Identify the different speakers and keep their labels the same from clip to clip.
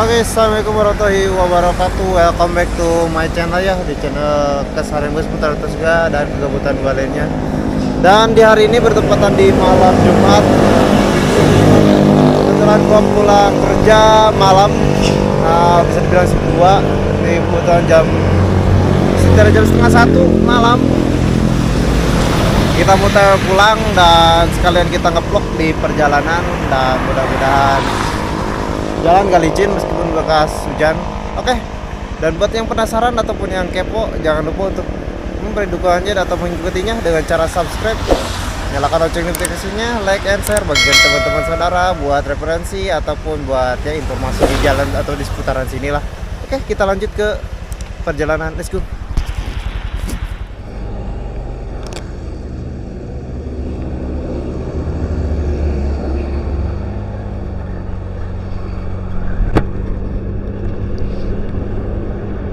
Speaker 1: Oke, assalamualaikum warahmatullahi wabarakatuh. Welcome back to my channel ya, di channel Keseharian gue seputar Tesga dan kegabutan gue lainnya. Dan di hari ini bertepatan di malam Jumat. Kebetulan gue pulang kerja malam, bisa dibilang jam 2. Ini kebetulan sekitar jam setengah 1 malam. Kita muter pulang dan sekalian kita ngevlog di perjalanan, dan mudah-mudahan jalan gak licin meskipun bekas hujan. Oke. Dan buat yang penasaran ataupun yang kepo, jangan lupa untuk memberi dukungannya atau mengikutinya dengan cara subscribe, nyalakan lonceng notifikasinya, like and share bagian teman-teman saudara buat referensi ataupun buat ya informasi di jalan atau di seputaran sini lah. Oke, kita lanjut ke perjalanan. Let's go.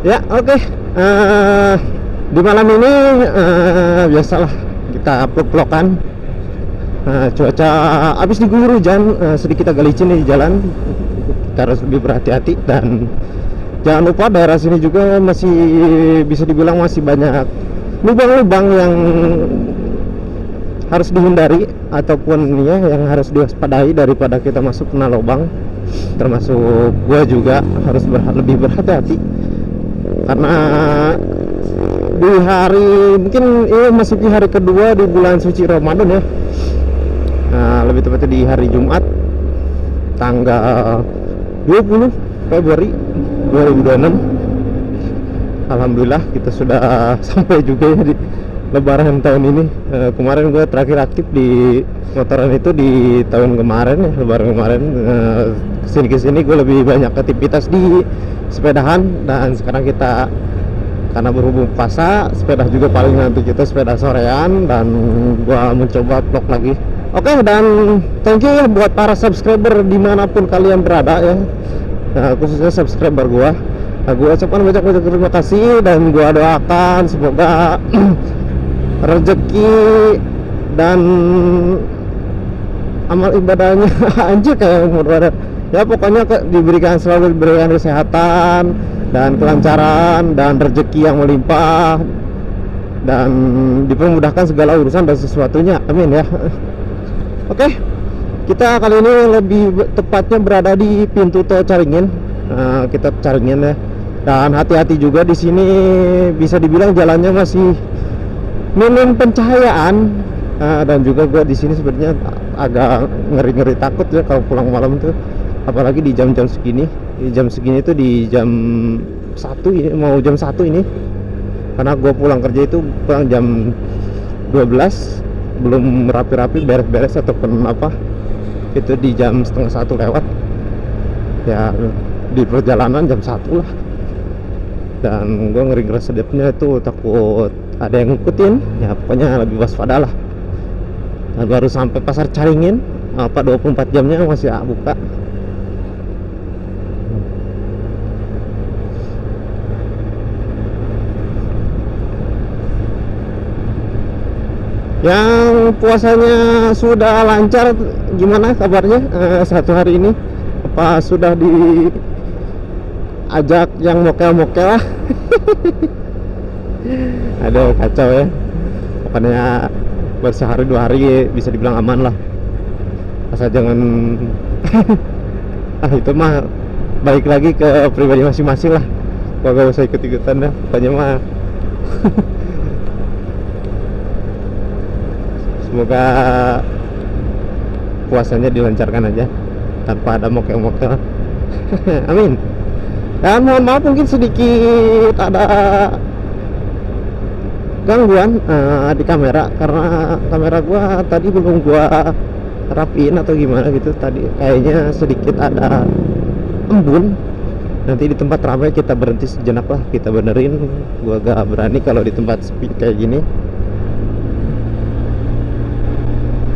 Speaker 1: Ya, oke. Di malam ini biasalah kita vlog-vlogan. Cuaca habis diguyur hujan, sedikit agak licin di jalan. Kita harus lebih berhati-hati, dan jangan lupa daerah sini juga masih bisa dibilang masih banyak lubang-lubang yang harus dihindari ataupun ya yang harus diwaspadai daripada kita masuk kena lubang. Termasuk gua juga harus lebih berhati-hati. Karena di hari mungkin ini masih di hari kedua di bulan suci Ramadan ya, lebih tepatnya di hari Jumat tanggal 20 Februari 2026. Alhamdulillah kita sudah sampai juga ya di Lebaran tahun ini. Kemarin gue terakhir aktif di motoran itu di tahun kemarin ya, Lebaran kemarin. Kesini gue lebih banyak aktivitas di sepedahan, dan sekarang kita karena berhubung puasa, sepeda juga paling nanti kita sepeda sorean, dan gua mencoba vlog lagi. Oke, dan thank you ya buat para subscriber dimanapun kalian berada ya, khususnya subscriber gua. Gua ucapkan banyak terima kasih, dan gua doakan semoga rezeki dan amal ibadahnya anjir kayak menurut ya, pokoknya selalu diberikan kesehatan dan kelancaran dan rezeki yang melimpah, dan dipermudahkan segala urusan dan sesuatunya, amin ya. Oke, kita kali ini lebih tepatnya berada di pintu tol Caringin. Kita Caringin ya, dan hati-hati juga di sini, bisa dibilang jalannya masih minim pencahayaan, dan juga gue di sini sebenarnya agak ngeri-ngeri takut ya kalau pulang malam tuh, apalagi di jam-jam segini. Di jam segini tuh di jam 1 ini, mau jam 1 ini, karena gue pulang kerja itu pulang jam 12, belum rapi-rapi beres-beres ataupun apa, itu di jam setengah 1 lewat ya, di perjalanan jam 1 lah. Dan gue ngeri-ngeri sedepnya itu, takut ada yang ngikutin ya, pokoknya lebih waspada lah. Nah, baru sampai pasar Caringin, 24 jamnya masih buka. Yang puasanya sudah lancar, gimana kabarnya satu hari ini? Apa sudah diajak yang mokel-mokel lah? Aduh, kacau ya. Pokoknya bersehari 2 hari bisa dibilang aman lah, asal jangan itu mah balik lagi ke pribadi masing-masing lah. Gak usah ikut-ikutan dah, pokoknya mah semoga puasanya dilancarkan aja tanpa ada mokel-mokel. Amin. Dan mohon maaf mungkin sedikit ada gangguan di kamera, karena kamera gua tadi belum gua rapiin atau gimana gitu. Tadi kayaknya sedikit ada embun. Nanti di tempat ramai kita berhenti sejenak lah, kita benerin. Gua gak berani kalau di tempat sepi kayak gini,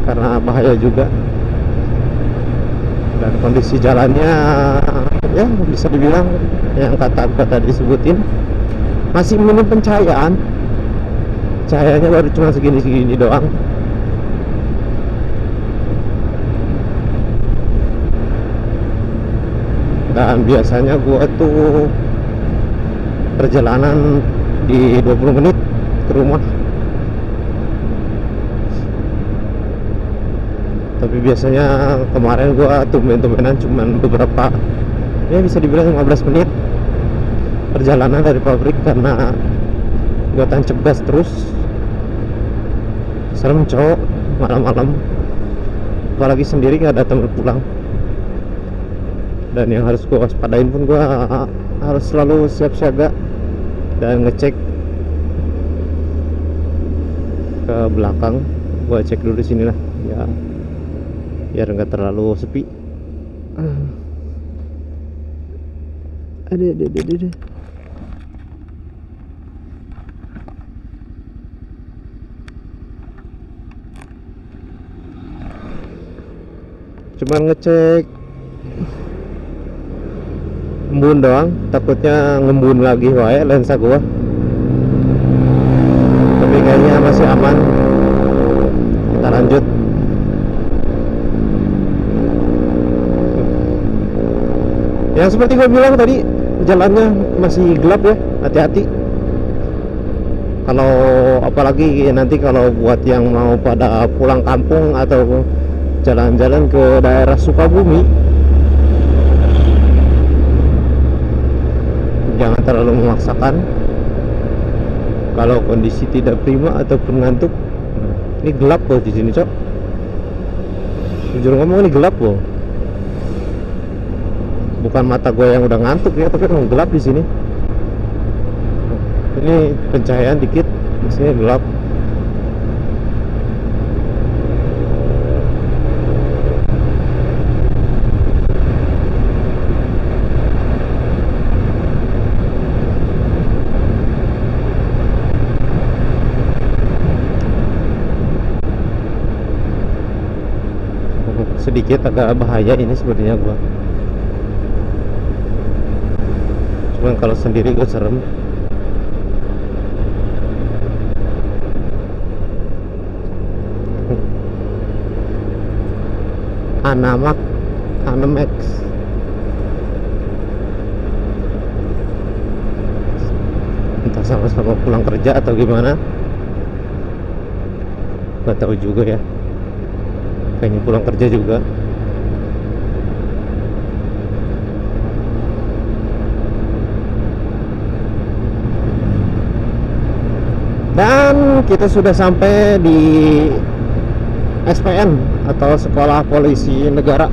Speaker 1: karena bahaya juga. Dan kondisi jalannya ya bisa dibilang yang kata tadi disebutin, masih minim pencahayaan. Cahayanya baru cuma segini-segini doang. Dan biasanya gua tuh perjalanan di 20 menit ke rumah, tapi biasanya kemarin gua tumben-tumbenan cuman beberapa, ya bisa dibilang 15 menit perjalanan dari pabrik, karena gua tancap gas terus. Serem cowok malam-malam, apalagi sendiri nggak ada teman pulang. Dan yang harus gua waspadain pun, gua harus selalu siap siaga dan ngecek ke belakang. Gua cek dulu di sini lah ya, biar nggak terlalu sepi. Ada. Cuman ngecek embun doang, takutnya ngembun lagi wae lensa gua. Tapi kayaknya masih aman. Kita lanjut. Yang seperti gua bilang tadi, jalannya masih gelap ya, hati-hati. Kalau apalagi nanti kalau buat yang mau pada pulang kampung atau jalan-jalan ke daerah Sukabumi, jangan terlalu memaksakan. Kalau kondisi tidak prima ataupun ngantuk, ini gelap loh di sini, cok. Jujur ngomong, ini gelap loh. Bukan mata gue yang udah ngantuk ya, tapi emang gelap di sini. Ini pencahayaan dikit, mesinnya gelap. Sedikit agak bahaya ini sepertinya gua. Cuman kalau sendiri gue serem. Anamax entah sama-sama pulang kerja atau gimana, gak tahu juga ya. Kayaknya pulang kerja juga. Dan kita sudah sampai di SPN atau Sekolah Polisi Negara,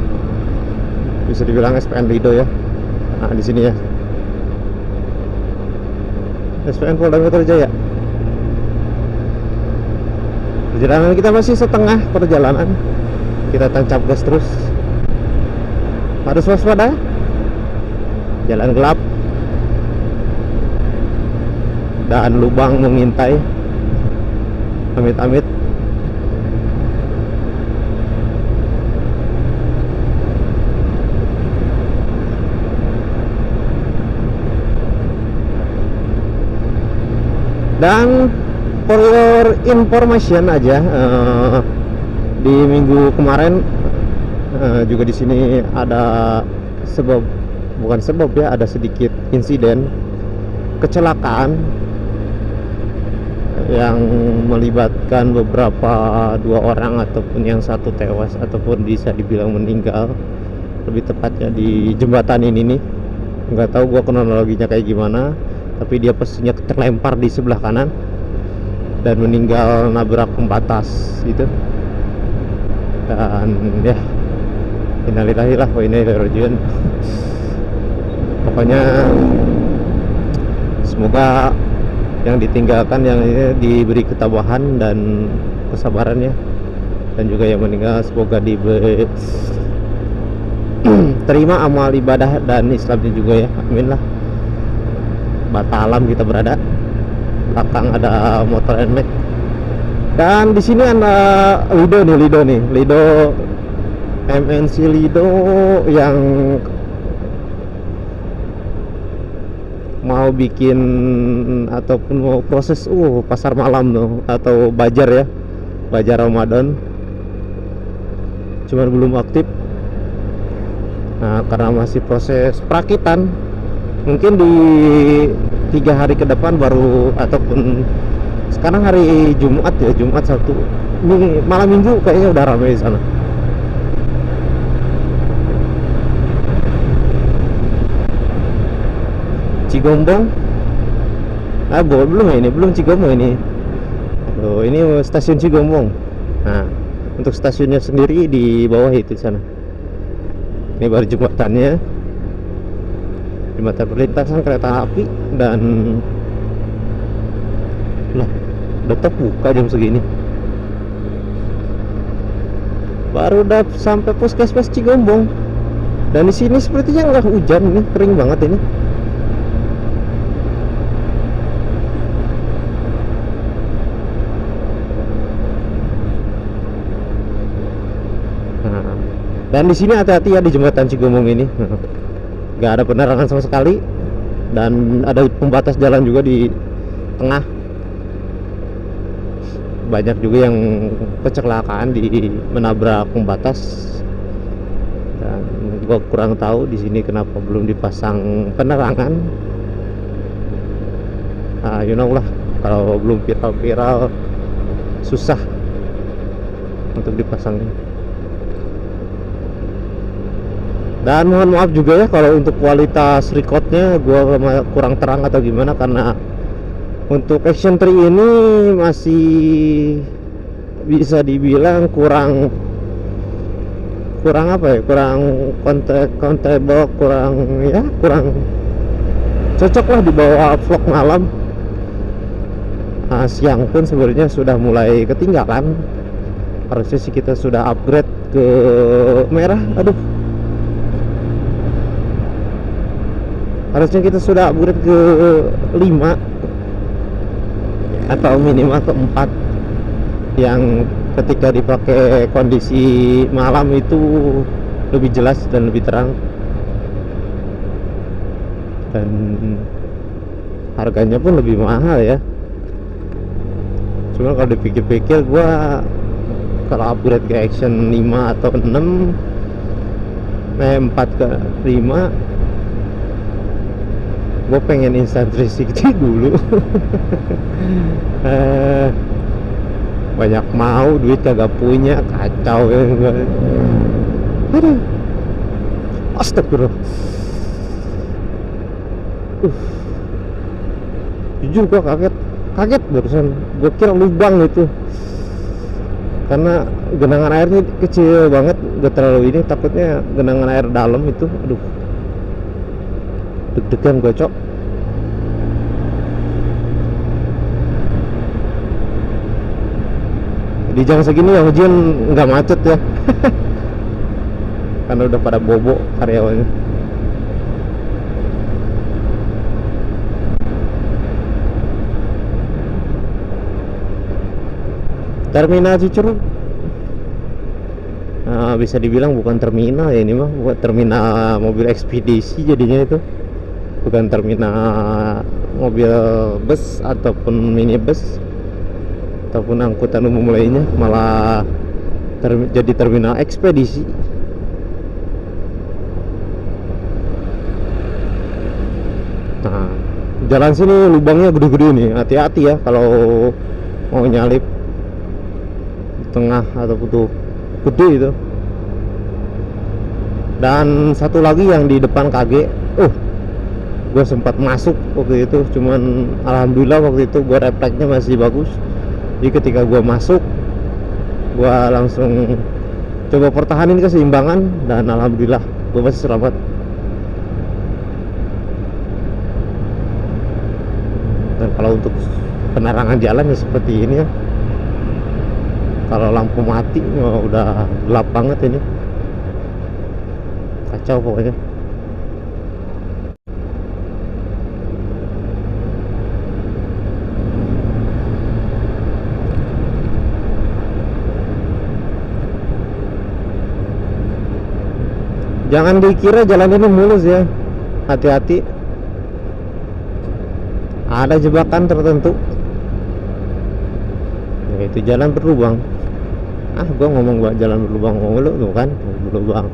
Speaker 1: bisa dibilang SPN Lido ya. Nah, di sini ya, SPN Polda Metro Jaya. Perjalanan kita masih setengah perjalanan, kita tancap gas terus. Harus waspada, jalan gelap dan lubang mengintai. Amit-amit. Dan for your information aja, di minggu kemarin juga di sini ada ada sedikit insiden kecelakaan yang melibatkan beberapa, 2 orang ataupun yang satu tewas ataupun bisa dibilang meninggal, lebih tepatnya di jembatan ini nih. Nggak tahu gua kronologinya kayak gimana, tapi dia posisinya terlempar di sebelah kanan dan meninggal nabrak pembatas gitu. Dan ya, innalillahi wa inna ilaihi rajiun. Pokoknya semoga yang ditinggalkan yang diberi ketabahan dan kesabarannya, dan juga yang meninggal semoga diberi terima amal ibadah dan Islamnya juga ya, amin lah. Batalam kita berada, belakang ada motor NMAX. Dan di sini ada Lido MNC Lido yang mau bikin ataupun mau proses pasar malam tuh, atau bajar ya, bajar Ramadan, cuman belum aktif. Nah, karena masih proses perakitan, mungkin di 3 hari ke depan baru, ataupun sekarang hari Jumat ya, Jumat Sabtu, ini malam Minggu kayaknya udah ramai di sana. Cigombong, belum ya, ini belum Cigombong ini. Loh, ini stasiun Cigombong. Nah, untuk stasiunnya sendiri di bawah itu sana. Ini baru jembatannya, jembatan perlintasan kereta api. Dan lah, udah buka jam segini, baru udah sampai puskesmas Cigombong. Dan di sini sepertinya nggak hujan, ini kering banget ini. Dan di sini hati-hati ya di jembatan Cigombong ini, nggak ada penerangan sama sekali, dan ada pembatas jalan juga di tengah. Banyak juga yang kecelakaan di menabrak pembatas. Dan gua kurang tahu di sini kenapa belum dipasang penerangan. Nah, you know lah, kalau belum viral-viral susah untuk dipasangnya. Dan mohon maaf juga ya kalau untuk kualitas recordnya gua kurang terang atau gimana, karena untuk Action 3 ini masih bisa dibilang kurang apa ya, kurang kontable, kurang cocok lah dibawa vlog malam. Nah, siang pun sebenarnya sudah mulai ketinggalan. Harusnya sih kita sudah upgrade ke merah. Harusnya kita sudah upgrade ke 5 atau minimal ke 4, yang ketika dipakai kondisi malam itu lebih jelas dan lebih terang. Dan harganya pun lebih mahal ya. Cuma kalau dipikir-pikir, gua kalau upgrade ke Action 5 atau 6, 4 ke 5, gue pengen instant 360 dulu. Banyak mau, duit kagak punya, kacau ya. Aduh, astagfirullah. Jujur gue kaget barusan. Gue kira lubang itu, karena genangan airnya kecil banget, gak terlalu ini. Takutnya genangan air dalam itu. Aduh, deg-degan gue, cok. Di jam segini ya hujan nggak macet ya. Karena udah pada bobo karyawannya. Terminal Cicurug, nah, bisa dibilang bukan terminal ya, ini mah buat terminal mobil ekspedisi jadinya. Itu bukan terminal mobil bus ataupun minibus ataupun angkutan umum lainnya, malah jadi terminal ekspedisi. Nah, jalan sini lubangnya gede-gede nih, hati-hati ya kalau mau nyalip di tengah atau butuh gede itu. Dan satu lagi yang di depan KG, gue sempat masuk waktu itu, cuman alhamdulillah waktu itu gue refleksnya masih bagus. Jadi ketika gue masuk, gue langsung coba pertahanin keseimbangan, dan alhamdulillah gue masih selamat. Dan kalau untuk penerangan jalan ya seperti ini ya. Kalau lampu mati udah gelap banget ini, kacau pokoknya. Jangan dikira jalan ini mulus ya, hati-hati, ada jebakan tertentu, yaitu jalan berlubang. Gua ngomong jalan berlubang mulu tuh kan, berlubang.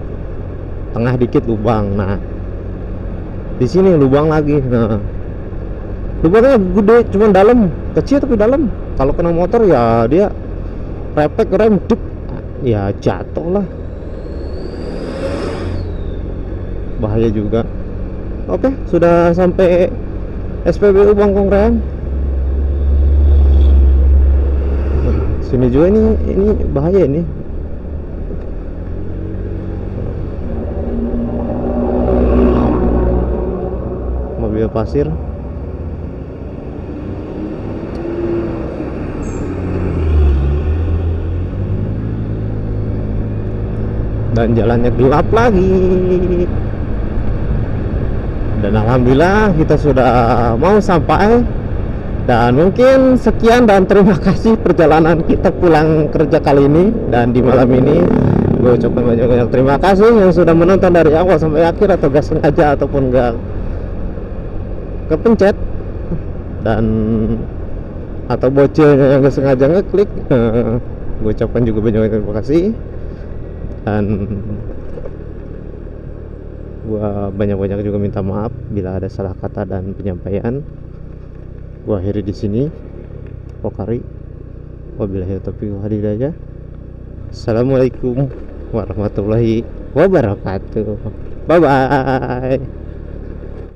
Speaker 1: tengah dikit lubang. Nah, di sini lubang lagi. Nah, lubangnya gede, cuman dalam, kecil tapi dalam. Kalau kena motor ya dia refleks rem duk, ya jatuh lah, bahaya juga. Oke, sudah sampai SPBU Bangkong Reang. Sini juga ini bahaya ini. Mobil pasir. Dan jalannya gelap lagi. Dan alhamdulillah kita sudah mau sampai. Dan mungkin sekian dan terima kasih perjalanan kita pulang kerja kali ini. Dan di malam ini gue ucapkan banyak-banyak terima kasih yang sudah menonton dari awal sampai akhir, atau gak sengaja ataupun gak kepencet, dan atau bocilnya yang gak sengaja ngeklik. Gue ucapkan juga banyak terima kasih. Dan gua banyak-banyak juga minta maaf bila ada salah kata dan penyampaian. Gua akhiri di sini. Pokari. Wabillahi taufiq wal hidayah. Assalamualaikum warahmatullahi wabarakatuh. Bye bye.